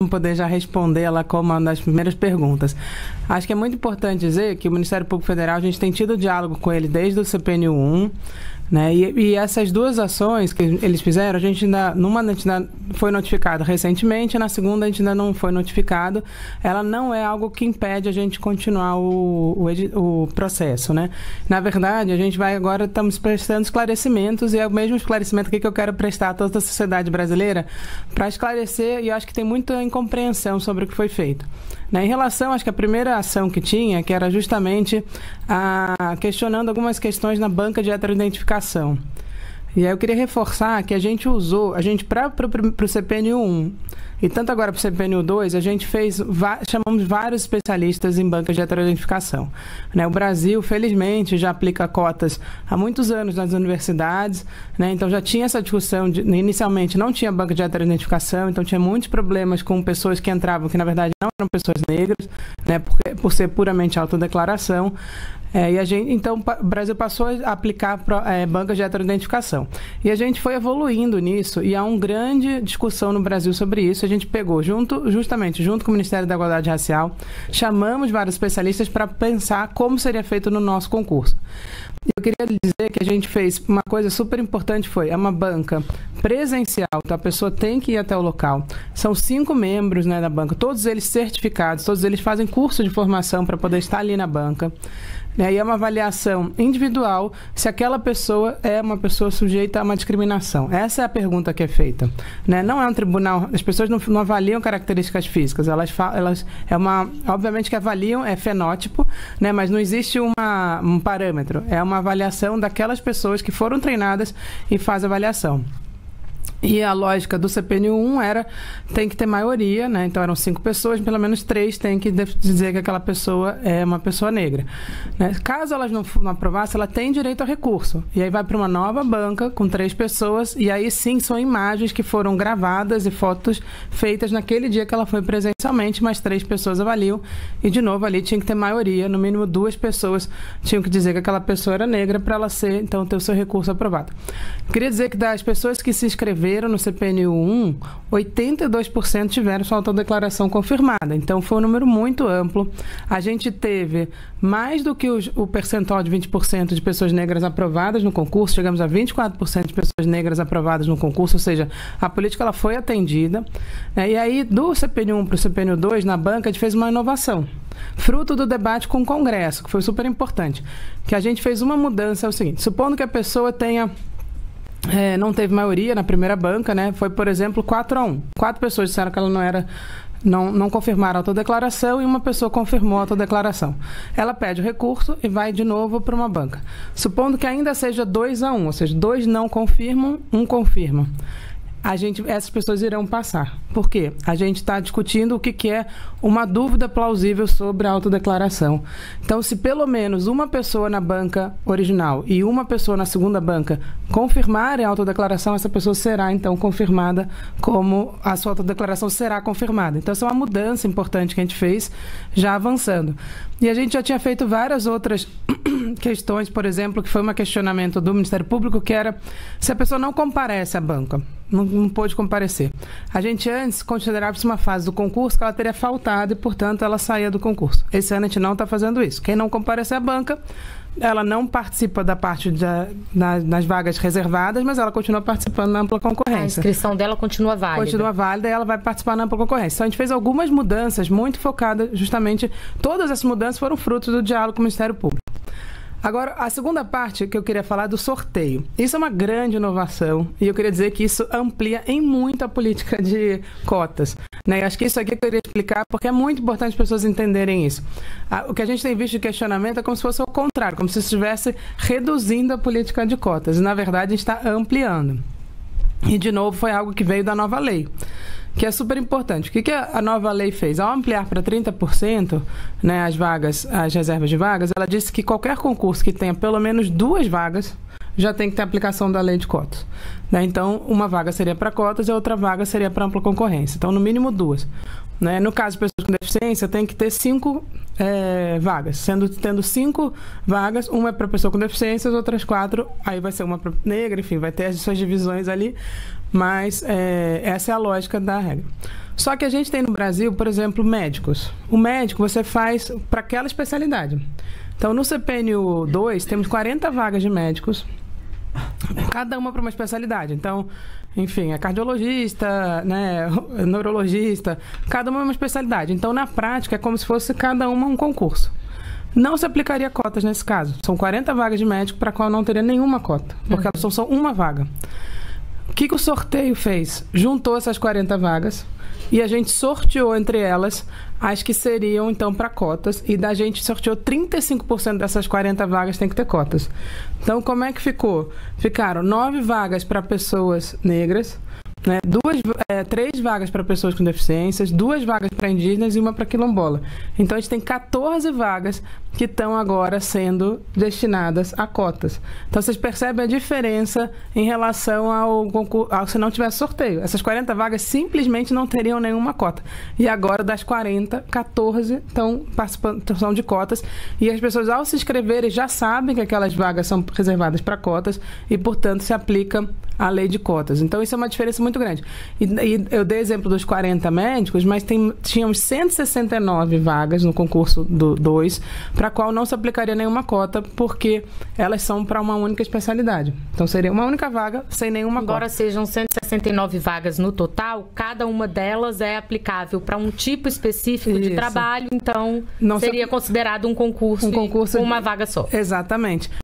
poder já responder ela como uma das primeiras perguntas. Acho que é muito importante dizer que o Ministério Público Federal, a gente tem tido diálogo com ele desde o CPNU 1, né? E essas duas ações que eles fizeram, a gente ainda foi notificado recentemente, na segunda a gente ainda não foi notificado. Ela não é algo que impede a gente continuar o processo, né? Na verdade, a gente estamos prestando esclarecimentos, e é o mesmo esclarecimento que eu quero prestar a toda a sociedade brasileira para esclarecer, e eu acho que tem muita incompreensão sobre o que foi feito. Em relação, acho que a primeira ação que tinha, que era justamente questionando algumas questões na banca de heteroidentificação. E aí eu queria reforçar que a gente para o CPNU 1 e tanto agora para o CPNU 2, a gente chamamos vários especialistas em bancas de heteroidentificação. O Brasil, felizmente, já aplica cotas há muitos anos nas universidades, né? Então já tinha essa discussão, inicialmente não tinha banca de heteroidentificação, então tinha muitos problemas com pessoas que entravam, que na verdade não eram pessoas negras, né? Por ser puramente autodeclaração. Então, o Brasil passou a aplicar bancas de heteroidentificação. E a gente foi evoluindo nisso, e há uma grande discussão no Brasil sobre isso. A gente pegou, justamente junto com o Ministério da Igualdade Racial, chamamos vários especialistas para pensar como seria feito no nosso concurso. Eu queria dizer que a gente fez uma coisa super importante, é uma banca presencial, então a pessoa tem que ir até o local. São 5 membros, né, da banca, todos eles certificados, todos eles fazem curso de formação para poder estar ali na banca. E é uma avaliação individual se aquela pessoa é uma pessoa sujeita a uma discriminação. Essa é a pergunta que é feita. Não é um tribunal, as pessoas não avaliam características físicas, obviamente que avaliam fenótipo, né, mas não existe um parâmetro, é uma avaliação daquelas pessoas que foram treinadas e faz avaliação. E a lógica do CPNU 1 tem que ter maioria, né? Então eram 5 pessoas, pelo menos 3 têm que dizer que aquela pessoa é uma pessoa negra, né? Caso elas não aprovassem, ela tem direito a recurso. E aí vai para uma nova banca com 3 pessoas, e aí sim são imagens que foram gravadas e fotos feitas naquele dia que ela foi presencialmente, mas 3 pessoas avaliam, e de novo ali tinha que ter maioria, no mínimo 2 pessoas tinham que dizer que aquela pessoa era negra para ela então ter o seu recurso aprovado. Queria dizer que das pessoas que se inscreveram no CPNU 1, 82% tiveram sua autodeclaração confirmada. Então, foi um número muito amplo. A gente teve mais do que o percentual de 20% de pessoas negras aprovadas no concurso. Chegamos a 24% de pessoas negras aprovadas no concurso, ou seja, a política ela foi atendida. E aí, do CPNU 1 para o CPNU 2, na banca, a gente fez uma inovação. Fruto do debate com o Congresso, que foi super importante. Que a gente fez uma mudança, é o seguinte: supondo que a pessoa não teve maioria na primeira banca, né? Foi, por exemplo, 4-1. 4 pessoas disseram que ela não confirmaram a autodeclaração, e uma pessoa confirmou a autodeclaração. Ela pede o recurso e vai de novo para uma banca. Supondo que ainda seja 2-1, ou seja, 2 não confirmam, 1 confirma. Essas pessoas irão passar. Por quê? A gente está discutindo o que é uma dúvida plausível sobre a autodeclaração. Então, se pelo menos uma pessoa na banca original e uma pessoa na segunda banca confirmarem a autodeclaração, essa pessoa será, então, confirmada como a sua autodeclaração será confirmada. Então, essa é uma mudança importante que a gente fez, já avançando. E a gente já tinha feito várias outras questões, por exemplo, que foi um questionamento do Ministério Público, que era se a pessoa não comparece à banca, não pôde comparecer. A gente antes considerava isso uma fase do concurso que ela teria faltado e, portanto, ela saía do concurso. Esse ano a gente não está fazendo isso. Quem não comparecer à banca, ela não participa da parte nas vagas reservadas, mas ela continua participando na ampla concorrência. A inscrição dela continua válida. Continua válida, e ela vai participar na ampla concorrência. Então, a gente fez algumas mudanças muito focadas, justamente, todas essas mudanças foram frutos do diálogo com o Ministério Público. Agora, a segunda parte que eu queria falar é do sorteio. Isso é uma grande inovação, e eu queria dizer que isso amplia em muito a política de cotas, né? Acho que isso aqui eu queria explicar, porque é muito importante as pessoas entenderem isso. O que a gente tem visto de questionamento é como se fosse o contrário, como se estivesse reduzindo a política de cotas, e na verdade a gente está ampliando. E, de novo, foi algo que veio da nova lei, que é super importante. O que a nova lei fez? Ao ampliar para 30%, né, as reservas de vagas, ela disse que qualquer concurso que tenha pelo menos 2 vagas já tem que ter aplicação da lei de cotas, né? Então, uma vaga seria para cotas e a outra vaga seria para ampla concorrência. Então, no mínimo 2. Né? No caso de pessoas com deficiência, tem que ter 5 vagas, tendo 5 vagas, uma é para pessoa com deficiência, as outras 4, aí vai ser uma para negra, enfim, vai ter as suas divisões ali, mas essa é a lógica da regra. Só que a gente tem no Brasil, por exemplo, médicos. O médico você faz para aquela especialidade. Então, no CPNU 2, temos 40 vagas de médicos, cada uma para uma especialidade. Então, enfim, é cardiologista, né, neurologista, cada uma é uma especialidade. Então, na prática, é como se fosse cada uma um concurso. Não se aplicaria cotas nesse caso. São 40 vagas de médico para a qual não teria nenhuma cota, porque elas são só uma vaga. O que o sorteio fez? Juntou essas 40 vagas e a gente sorteou entre elas as que seriam, então, para cotas. E da gente sorteou 35% dessas 40 vagas tem que ter cotas. Então, como é que ficou? Ficaram 9 vagas para pessoas negras, né? 3 vagas para pessoas com deficiências, 2 vagas para indígenas e uma para quilombola. Então, a gente tem 14 vagas que estão agora sendo destinadas a cotas. Então, vocês percebem a diferença em relação ao concurso, se não tivesse sorteio. Essas 40 vagas simplesmente não teriam nenhuma cota. E agora, das 40, 14 estão participando de cotas. E as pessoas, ao se inscreverem, já sabem que aquelas vagas são reservadas para cotas e, portanto, se aplica a lei de cotas. Então, isso é uma diferença muito grande. E eu dei exemplo dos 40 médicos, mas tínhamos 169 vagas no concurso do 2, para a qual não se aplicaria nenhuma cota, porque elas são para uma única especialidade. Então, seria uma única vaga, sem nenhuma cota. Embora sejam 169 vagas no total, cada uma delas é aplicável para um tipo específico de trabalho, então não seria considerado um concurso com uma vaga só. Exatamente.